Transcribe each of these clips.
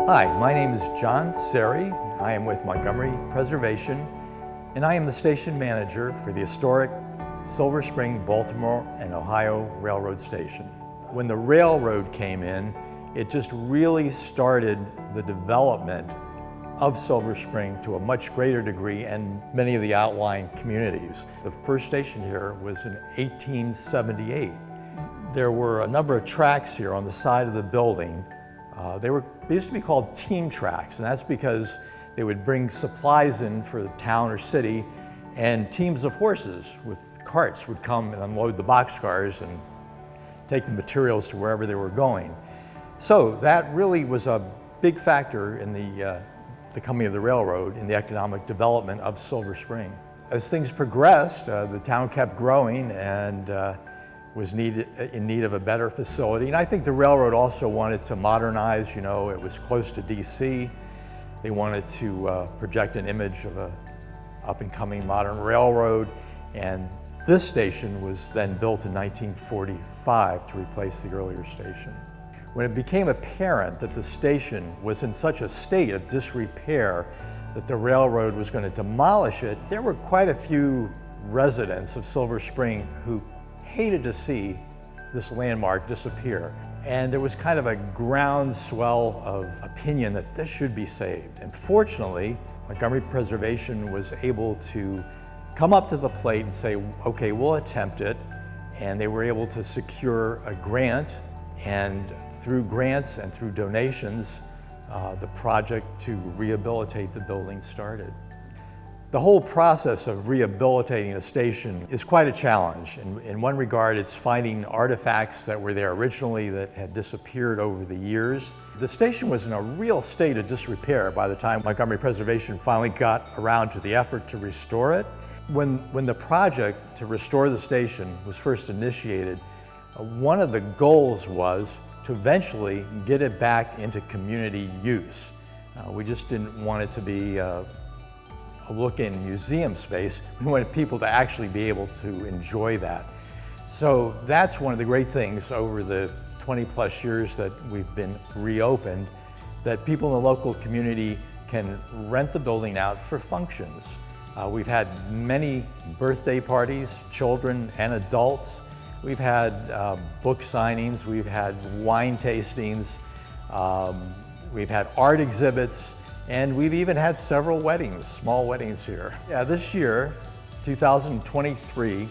Hi, my name is John Sery. I am with Montgomery Preservation, and I am the station manager for the historic Silver Spring, Baltimore and Ohio Railroad Station. When the railroad came in, it just really started the development of Silver Spring to a much greater degree and many of the outlying communities. The first station here was in 1878. There were a number of tracks here on the side of the building. They used to be called team tracks, and that's because they would bring supplies in for the town or city, and teams of horses with carts would come and unload the boxcars and take the materials to wherever they were going. So that really was a big factor in the coming of the railroad in the economic development of Silver Spring. As things progressed, the town kept growing and was in need of a better facility. And I think the railroad also wanted to modernize. You know, it was close to DC. They wanted to project an image of a up-and-coming modern railroad. And this station was then built in 1945 to replace the earlier station. When it became apparent that the station was in such a state of disrepair that the railroad was going to demolish it, there were quite a few residents of Silver Spring who hated to see this landmark disappear. And there was kind of a groundswell of opinion that this should be saved. And fortunately, Montgomery Preservation was able to come up to the plate and say, okay, we'll attempt it. And they were able to secure a grant, and through grants and through donations, the project to rehabilitate the building started. The whole process of rehabilitating a station is quite a challenge. In one regard, it's finding artifacts that were there originally that had disappeared over the years. The station was in a real state of disrepair by the time Montgomery Preservation finally got around to the effort to restore it. When the project to restore the station was first initiated, one of the goals was to eventually get it back into community use. We just didn't want it to be a look-in museum space. We wanted people to actually be able to enjoy that. So that's one of the great things over the 20+ years that we've been reopened, that people in the local community can rent the building out for functions. We've had many birthday parties, children and adults. We've had book signings, we've had wine tastings, we've had art exhibits, and we've even had several weddings, small weddings here. Yeah, this year, 2023,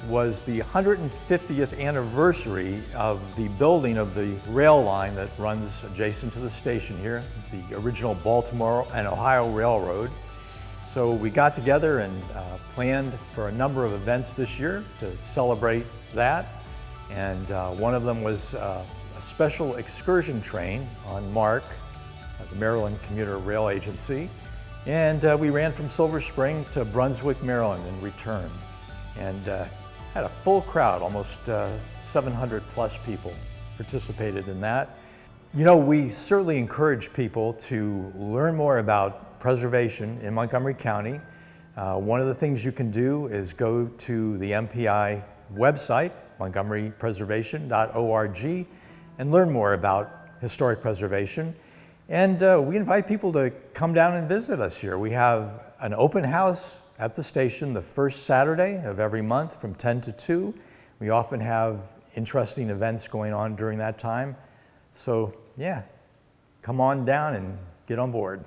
was the 150th anniversary of the building of the rail line that runs adjacent to the station here, the original Baltimore and Ohio Railroad. So we got together and planned for a number of events this year to celebrate that. And one of them was a special excursion train on MARC, the Maryland Commuter Rail Agency. And we ran from Silver Spring to Brunswick, Maryland and returned. And had a full crowd, almost 700+ people participated in that. You know, we certainly encourage people to learn more about preservation in Montgomery County. One of the things you can do is go to the MPI website, montgomerypreservation.org, and learn more about historic preservation. And we invite people to come down and visit us here. We have an open house at the station the first Saturday of every month from 10 to 2. We often have interesting events going on during that time. So yeah, come on down and get on board.